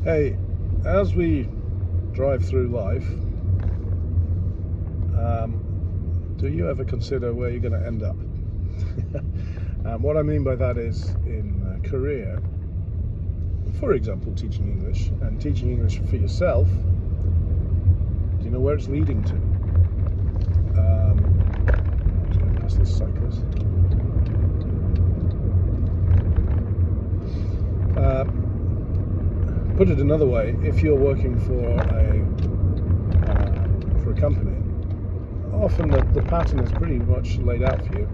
Hey, as we drive through life, do you ever consider where you're going to end up? What I mean by that is in a career, for example, teaching English, and teaching English for yourself, do you know where it's leading to? I'm just going past this cyclist. Put it another way, if you're working for a company, often the pattern is pretty much laid out for you.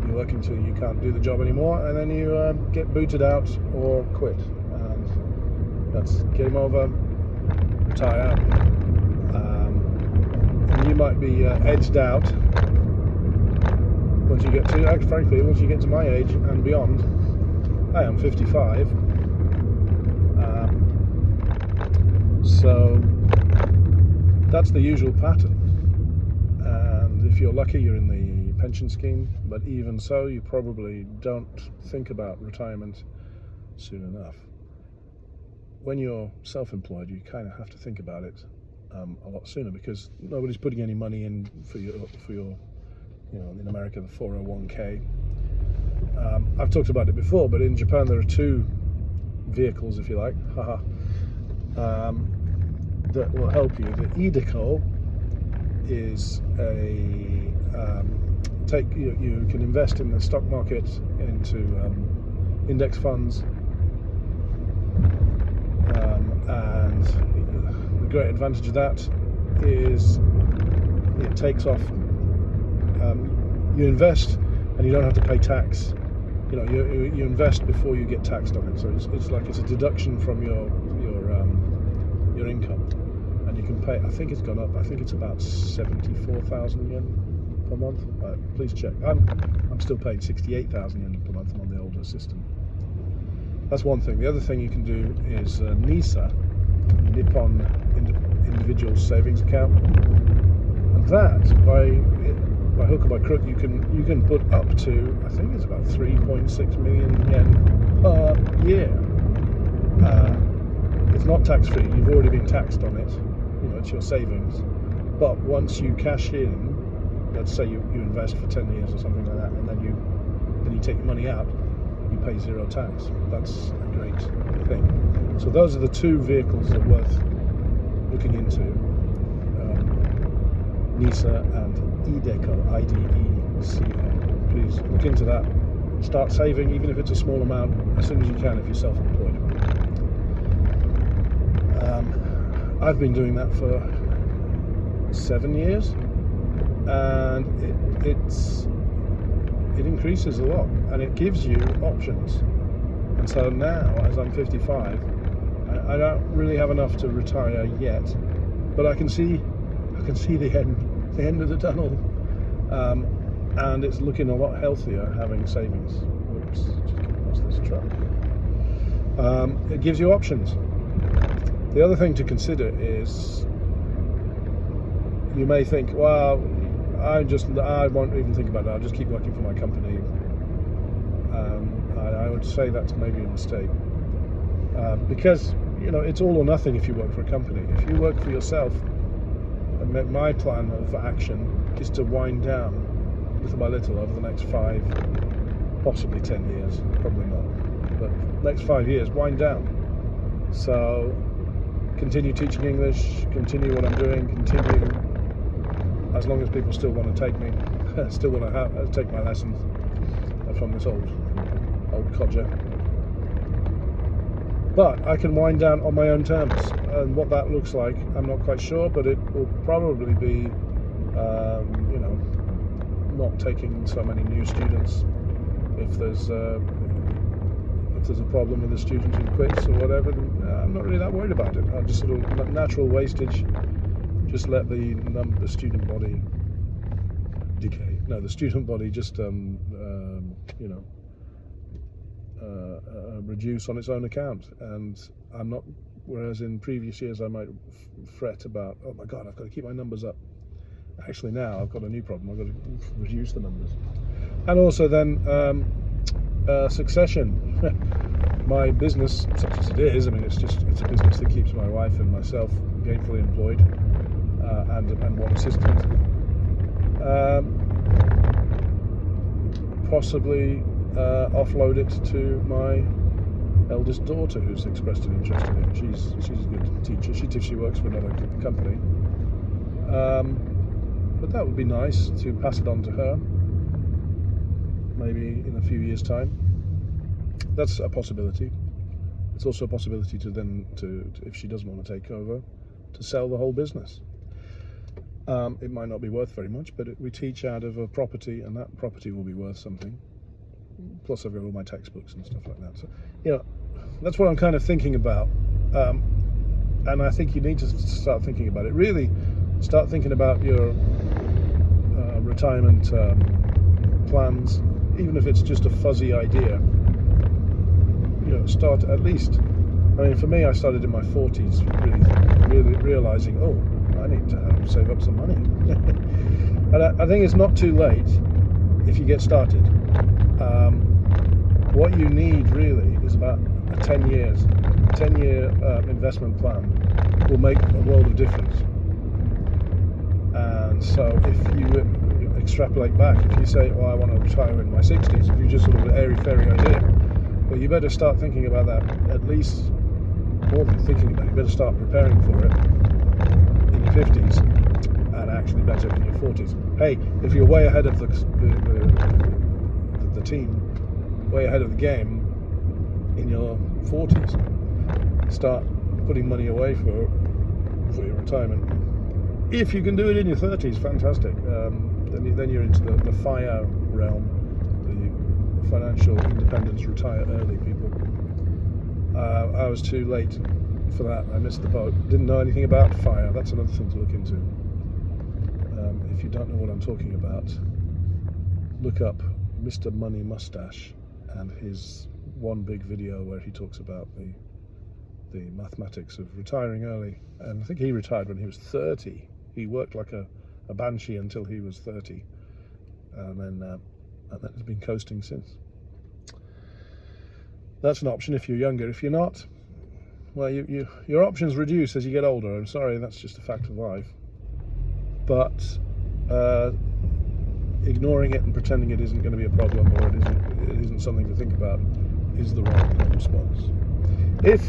You work until you can't do the job anymore, and then you get booted out or quit. And that's game over, retire. And you might be edged out once you get to, frankly, once you get to my age and beyond. I am 55. So that's the usual pattern, and if you're lucky you're in the pension scheme, but even so you probably don't think about retirement soon enough. When you're self-employed you kind of have to think about it a lot sooner, because nobody's putting any money in for your in America, the 401k. I've talked about it before, but in Japan there are two vehicles, if you like, that will help you. The IDECO is you can invest in the stock market into index funds, and the great advantage of that is it takes off. You invest and you don't have to pay tax. You invest before you get taxed on it, so it's like it's a deduction from your income, and you can pay. I think it's gone up. I think it's about 74,000 yen per month. Please check. I'm still paying 68,000 yen per month. I'm on the older system. That's one thing. The other thing you can do is NISA, Nippon Individual Savings Account, and that by hook or by crook you can put up to, I think it's about 3.6 million yen per year. It's not tax-free. You've already been taxed on it. It's your savings. But once you cash in, let's say you invest for 10 years or something like that, and then you take your money out, you pay zero tax. That's a great thing. So those are the two vehicles that are worth looking into: NISA and IDECO, IDECO. Please look into that. Start saving, even if it's a small amount, as soon as you can if you're self-employed. I've been doing that for 7 years, and it increases a lot, and it gives you options. And so now, as I'm 55, I don't really have enough to retire yet, but I can see the end of the tunnel, and it's looking a lot healthier having savings. Whoops, just get past this truck. It gives you options. The other thing to consider is, you may think, well, I won't even think about it, I'll just keep working for my company. I would say that's maybe a mistake, because it's all or nothing if you work for a company. If you work for yourself, my plan of action is to wind down little by little over the next 5, possibly 10 years, probably not, but next 5 years, wind down. So continue teaching English, continue what I'm doing, continue as long as people still want to take me, still want to take my lessons from this old codger. But I can wind down on my own terms, and what that looks like, I'm not quite sure, but it will probably be, not taking so many new students. If there's a problem with the student who quits or whatever, I'm not really that worried about it. I'll just sort of natural wastage, just let the student body decay. No, the student body just reduce on its own account, and I'm not. Whereas in previous years I might fret about, oh my God, I've got to keep my numbers up. Actually now I've got a new problem. I've got to reduce the numbers, and also then succession. My business, such as it is, I mean, it's a business that keeps my wife and myself gainfully employed, and one assistant. Possibly offload it to my eldest daughter, who's expressed an interest in it. She's a good teacher. She works for another company. But that would be nice to pass it on to her, maybe in a few years' time. That's a possibility. It's also a possibility to if she doesn't want to take over, to sell the whole business. It might not be worth very much, but we teach out of a property, and that property will be worth something. Plus, I've got all my textbooks and stuff like that. So, that's what I'm kind of thinking about. And I think you need to start thinking about it. Really, start thinking about your retirement plans, even if it's just a fuzzy idea. Start at least. I mean, for me, I started in my 40s, really realizing, I need to save up some money. And I think it's not too late if you get started. What you need really is about 10 years. A 10-year investment plan will make a world of difference. And so if you extrapolate back, if you say, I want to retire in my 60s, if you just sort of an airy-fairy idea, well, you better start thinking about that, at least more than thinking about it. You better start preparing for it in your 50s, and actually better in your 40s. Hey, if you're way ahead of the team, way ahead of the game in your 40s, start putting money away for your retirement. If you can do it in your 30s, fantastic. Then you're into the FIRE realm, the financial independence, retire early people. I was too late for that. I missed the boat. Didn't know anything about FIRE. That's another thing to look into. If you don't know what I'm talking about, look up Mr. Money Mustache and his one big video where he talks about the mathematics of retiring early. And I think he retired when he was 30. He worked like a banshee until he was 30, and then has been coasting since. That's an option if you're younger. If you're not, well, your options reduce as you get older. I'm sorry, that's just a fact of life. But ignoring it and pretending it isn't going to be a problem, or it isn't something to think about, is the right response. If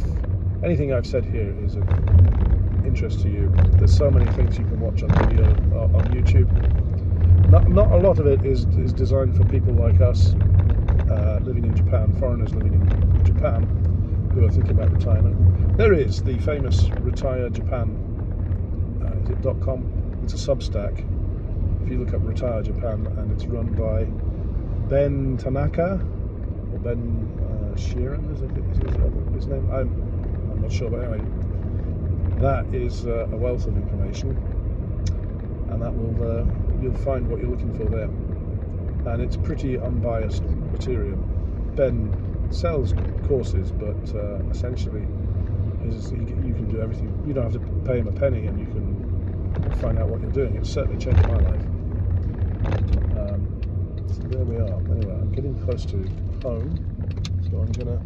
anything I've said here is of interest to you, there's so many things you can watch on video on YouTube. Not a lot of it is designed for people like us living in Japan, foreigners living in Japan who are thinking about retirement. There is the famous Retire Japan, is it .com? It's a Substack. If you look up Retire Japan, and it's run by Ben Tanaka or Ben Sheeran, is his name? I'm not sure, but anyway, that is a wealth of information, and that will you'll find what you're looking for there, and it's pretty unbiased material. Ben sells courses, but essentially you can do everything. You don't have to pay him a penny, and you can find out what you're doing. It's certainly changed my life. So there we are. Anyway, I'm getting close to home, so I'm gonna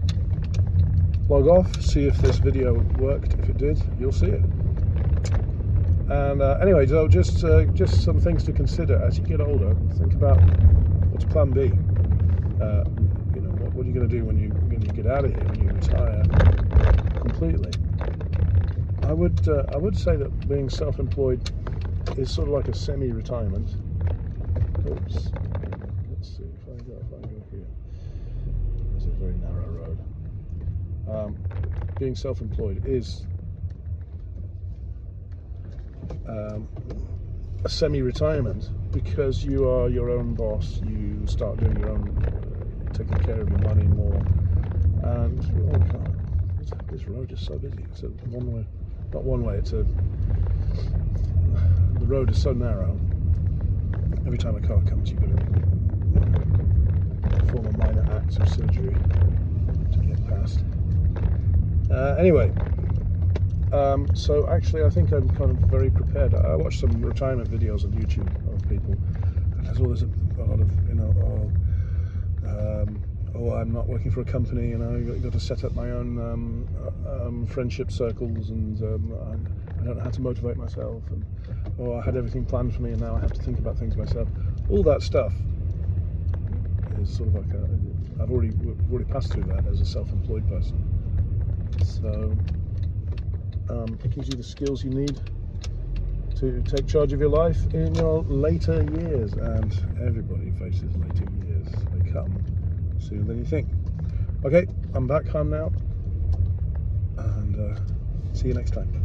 log off, see if this video worked. If it did, you'll see it. And anyway, so just some things to consider as you get older. Think about what's Plan B. What are you going to do when you get out of here, when you retire completely? I would say that being self-employed is sort of like a semi-retirement. Oops. Let's see if I go here. It's a very narrow road. Being self-employed is a semi-retirement because you are your own boss. You start doing your own, taking care of your money more. And this road is so busy. It's a one-way, not one way. The road is so narrow. Every time a car comes, you've got to perform a minor act of surgery to get past. Anyway, so actually I think I'm kind of very prepared. I watched some retirement videos on YouTube of people, and there's a lot of or I'm not working for a company, you know, you've got to set up my own friendship circles, and I don't know how to motivate myself, or I had everything planned for me and now I have to think about things myself. All that stuff is sort of like I've already passed through that as a self-employed person. So it gives you the skills you need to take charge of your life in your later years, and everybody faces later years. They come sooner than you think. Okay, I'm back home now, and see you next time.